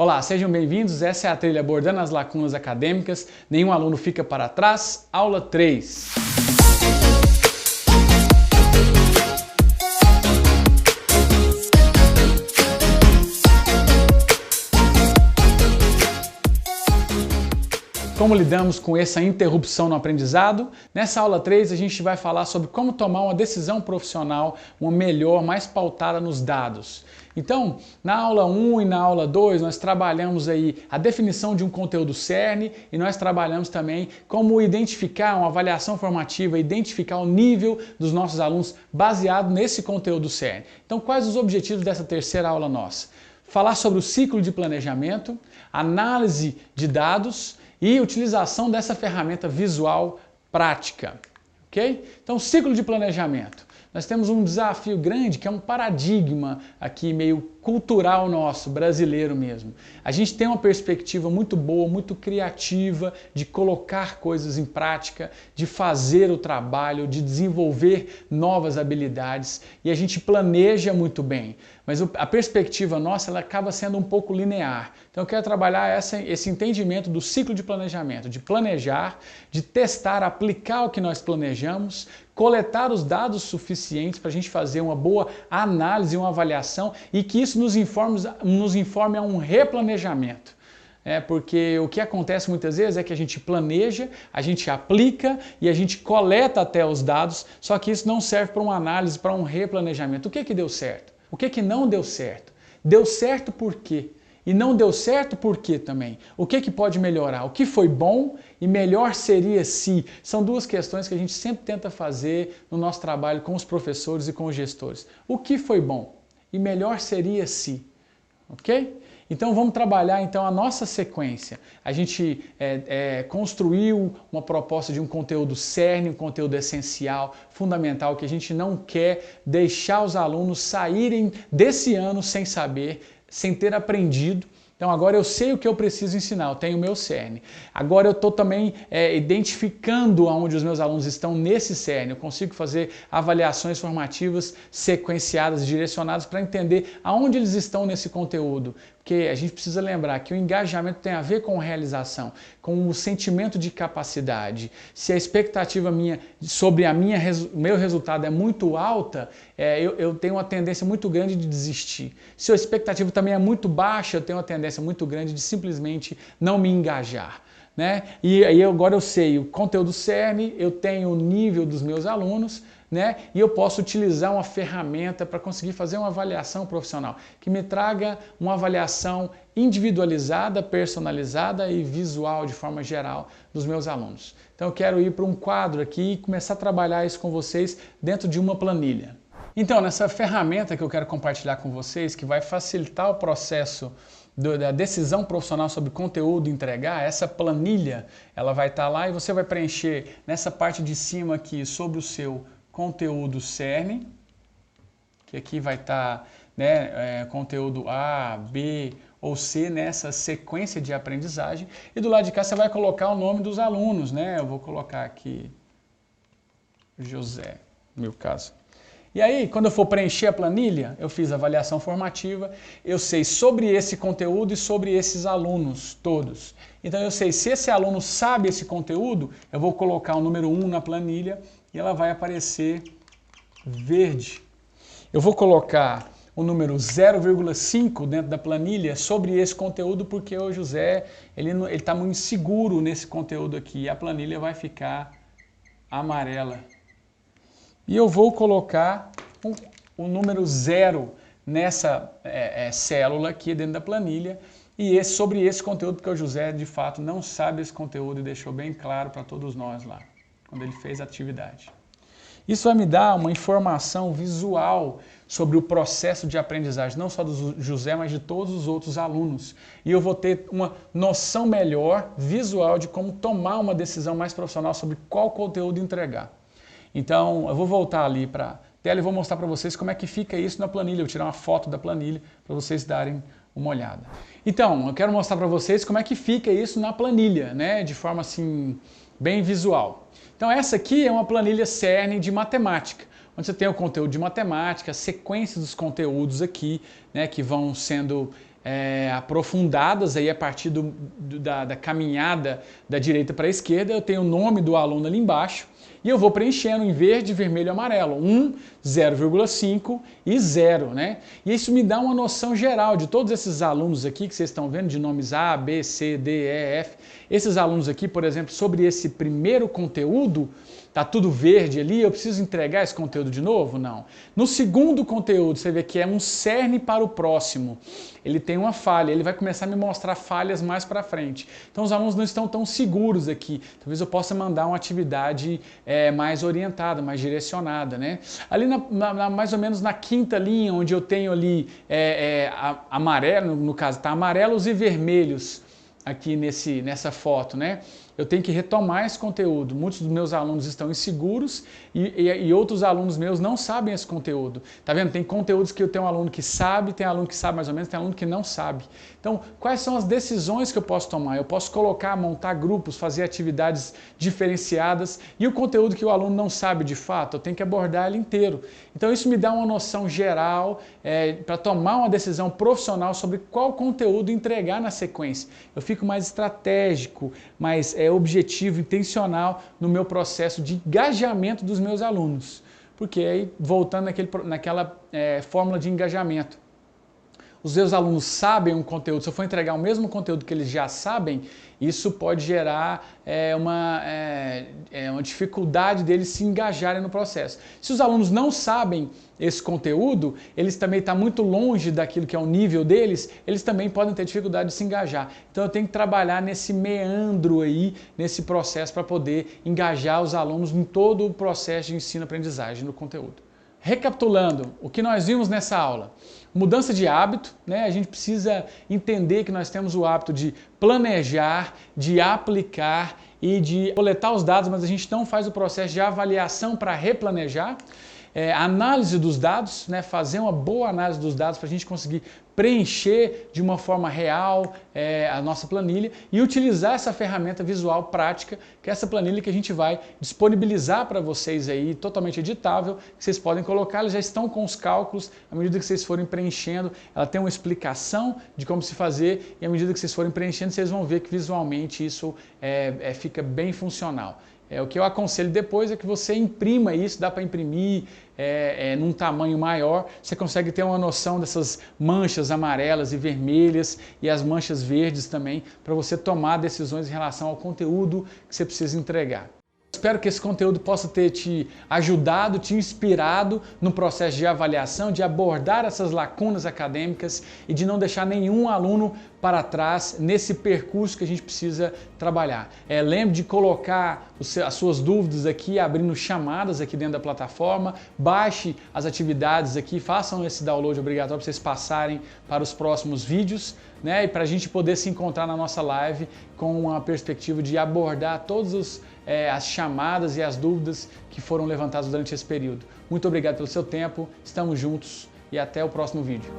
Olá, sejam bem-vindos. Essa é a trilha abordando as lacunas acadêmicas. Nenhum aluno fica para trás. Aula 3. Como lidamos com essa interrupção no aprendizado? Nessa aula 3 a gente vai falar sobre como tomar uma decisão profissional, uma melhor, mais pautada nos dados. Então, na aula 1 e na aula 2 nós trabalhamos aí a definição de um conteúdo cerne e nós trabalhamos também como identificar uma avaliação formativa, identificar o nível dos nossos alunos baseado nesse conteúdo cerne. Então, quais os objetivos dessa terceira aula nossa? Falar sobre o ciclo de planejamento, análise de dados e utilização dessa ferramenta visual prática, ok? Então, ciclo de planejamento. Nós temos um desafio grande que é um paradigma aqui meio cultural nosso, brasileiro mesmo. A gente tem uma perspectiva muito boa, muito criativa de colocar coisas em prática, de fazer o trabalho, de desenvolver novas habilidades e a gente planeja muito bem. Mas a perspectiva nossa ela acaba sendo um pouco linear. Então eu quero trabalhar esse entendimento do ciclo de planejamento, de planejar, de testar, aplicar o que nós planejamos, coletar os dados suficientes para a gente fazer uma boa análise, uma avaliação e que isso nos informe a um replanejamento. Porque o que acontece muitas vezes é que a gente planeja, a gente aplica e a gente coleta até os dados, só que isso não serve para uma análise, para um replanejamento. O que deu certo? O que não deu certo? Deu certo por quê? E não deu certo por quê também? O que pode melhorar? O que foi bom e melhor seria se? São duas questões que a gente sempre tenta fazer no nosso trabalho com os professores e com os gestores. O que foi bom e melhor seria se? Ok? Então vamos trabalhar então a nossa sequência. A gente construiu uma proposta de um conteúdo cerne, um conteúdo essencial, fundamental, que a gente não quer deixar os alunos saírem desse ano sem saber, sem ter aprendido. Então agora eu sei o que eu preciso ensinar, eu tenho o meu cerne. Agora eu estou também identificando aonde os meus alunos estão nesse cerne. Eu consigo fazer avaliações formativas sequenciadas, direcionadas para entender aonde eles estão nesse conteúdo. Porque a gente precisa lembrar que o engajamento tem a ver com realização, com o sentimento de capacidade. Se a expectativa minha sobre meu resultado é muito alta, eu tenho uma tendência muito grande de desistir. Se a expectativa também é muito baixa, eu tenho uma tendência muito grande de simplesmente não me engajar. Né? E aí agora eu sei o conteúdo cerne, eu tenho o nível dos meus alunos, né? E eu posso utilizar uma ferramenta para conseguir fazer uma avaliação profissional que me traga uma avaliação individualizada, personalizada e visual de forma geral dos meus alunos. Então eu quero ir para um quadro aqui e começar a trabalhar isso com vocês dentro de uma planilha. Então nessa ferramenta que eu quero compartilhar com vocês, que vai facilitar o processo da decisão profissional sobre conteúdo entregar, essa planilha, ela vai estar lá e você vai preencher nessa parte de cima aqui sobre o seu conteúdo cerne, que aqui vai estar conteúdo A, B ou C nessa sequência de aprendizagem e do lado de cá você vai colocar o nome dos alunos, né? Eu vou colocar aqui José, no meu caso. E aí, quando eu for preencher a planilha, eu fiz a avaliação formativa, eu sei sobre esse conteúdo e sobre esses alunos todos. Então eu sei se esse aluno sabe esse conteúdo, eu vou colocar o número 1 na planilha e ela vai aparecer verde. Eu vou colocar o número 0,5 dentro da planilha sobre esse conteúdo porque o José ele está muito inseguro nesse conteúdo aqui e a planilha vai ficar amarela. E eu vou colocar o número 0 nessa célula aqui dentro da planilha e sobre esse conteúdo, porque o José de fato não sabe esse conteúdo e deixou bem claro para todos nós lá, quando ele fez a atividade. Isso vai me dar uma informação visual sobre o processo de aprendizagem, não só do José, mas de todos os outros alunos. E eu vou ter uma noção melhor, visual, de como tomar uma decisão mais profissional sobre qual conteúdo entregar. Então, eu vou voltar ali para a tela e vou mostrar para vocês como é que fica isso na planilha. Eu vou tirar uma foto da planilha para vocês darem uma olhada. Então, eu quero mostrar para vocês como é que fica isso na planilha, né? De forma assim, bem visual. Então, essa aqui é uma planilha cerne de matemática, onde você tem o conteúdo de matemática, a sequência dos conteúdos aqui, né? Que vão sendo aprofundadas aí a partir da caminhada da direita para a esquerda. Eu tenho o nome do aluno ali embaixo e eu vou preenchendo em verde, vermelho e amarelo, 1, 0,5 e 0, né? E isso me dá uma noção geral de todos esses alunos aqui que vocês estão vendo, de nomes A, B, C, D, E, F. Esses alunos aqui, por exemplo, sobre esse primeiro conteúdo, tá tudo verde ali, eu preciso entregar esse conteúdo de novo? Não. No segundo conteúdo, você vê que é um cerne para o próximo. Ele tem uma falha, ele vai começar a me mostrar falhas mais para frente. Então os alunos não estão tão seguros aqui. Talvez eu possa mandar uma atividade mais orientada, mais direcionada, né? Ali mais ou menos na quinta linha, onde eu tenho ali amarelo, no caso tá amarelos e vermelhos aqui nessa foto, né? Eu tenho que retomar esse conteúdo. Muitos dos meus alunos estão inseguros e outros alunos meus não sabem esse conteúdo. Tá vendo? Tem conteúdos que eu tenho um aluno que sabe, tem aluno que sabe mais ou menos, tem aluno que não sabe. Então, quais são as decisões que eu posso tomar? Eu posso montar grupos, fazer atividades diferenciadas e o conteúdo que o aluno não sabe de fato, eu tenho que abordar ele inteiro. Então, isso me dá uma noção geral para tomar uma decisão profissional sobre qual conteúdo entregar na sequência. Eu fico mais estratégico, mais objetivo, intencional no meu processo de engajamento dos meus alunos. Porque aí, voltando naquela fórmula de engajamento, os meus alunos sabem um conteúdo, se eu for entregar o mesmo conteúdo que eles já sabem, isso pode gerar uma dificuldade deles se engajarem no processo. Se os alunos não sabem esse conteúdo, eles também estão muito longe daquilo que é o nível deles, eles também podem ter dificuldade de se engajar. Então eu tenho que trabalhar nesse meandro aí, nesse processo para poder engajar os alunos em todo o processo de ensino-aprendizagem do conteúdo. Recapitulando, o que nós vimos nessa aula? Mudança de hábito, né? A gente precisa entender que nós temos o hábito de planejar, de aplicar e de coletar os dados, mas a gente não faz o processo de avaliação para replanejar. Análise dos dados, né? Fazer uma boa análise dos dados para a gente conseguir preencher de uma forma real a nossa planilha e utilizar essa ferramenta visual prática, que é essa planilha que a gente vai disponibilizar para vocês aí, totalmente editável, que vocês podem colocar, elas já estão com os cálculos, à medida que vocês forem preenchendo, ela tem uma explicação de como se fazer e à medida que vocês forem preenchendo, vocês vão ver que visualmente isso fica bem funcional. O que eu aconselho depois é que você imprima isso, dá para imprimir num tamanho maior, você consegue ter uma noção dessas manchas amarelas e vermelhas e as manchas verdes também, para você tomar decisões em relação ao conteúdo que você precisa entregar. Espero que esse conteúdo possa ter te ajudado, te inspirado no processo de avaliação, de abordar essas lacunas acadêmicas e de não deixar nenhum aluno para trás nesse percurso que a gente precisa trabalhar. Lembre de colocar as suas dúvidas aqui, abrindo chamadas aqui dentro da plataforma, baixe as atividades aqui, façam esse download obrigatório para vocês passarem para os próximos vídeos, né? E para a gente poder se encontrar na nossa live com uma perspectiva de abordar todas as chamadas e as dúvidas que foram levantadas durante esse período. Muito obrigado pelo seu tempo, estamos juntos e até o próximo vídeo.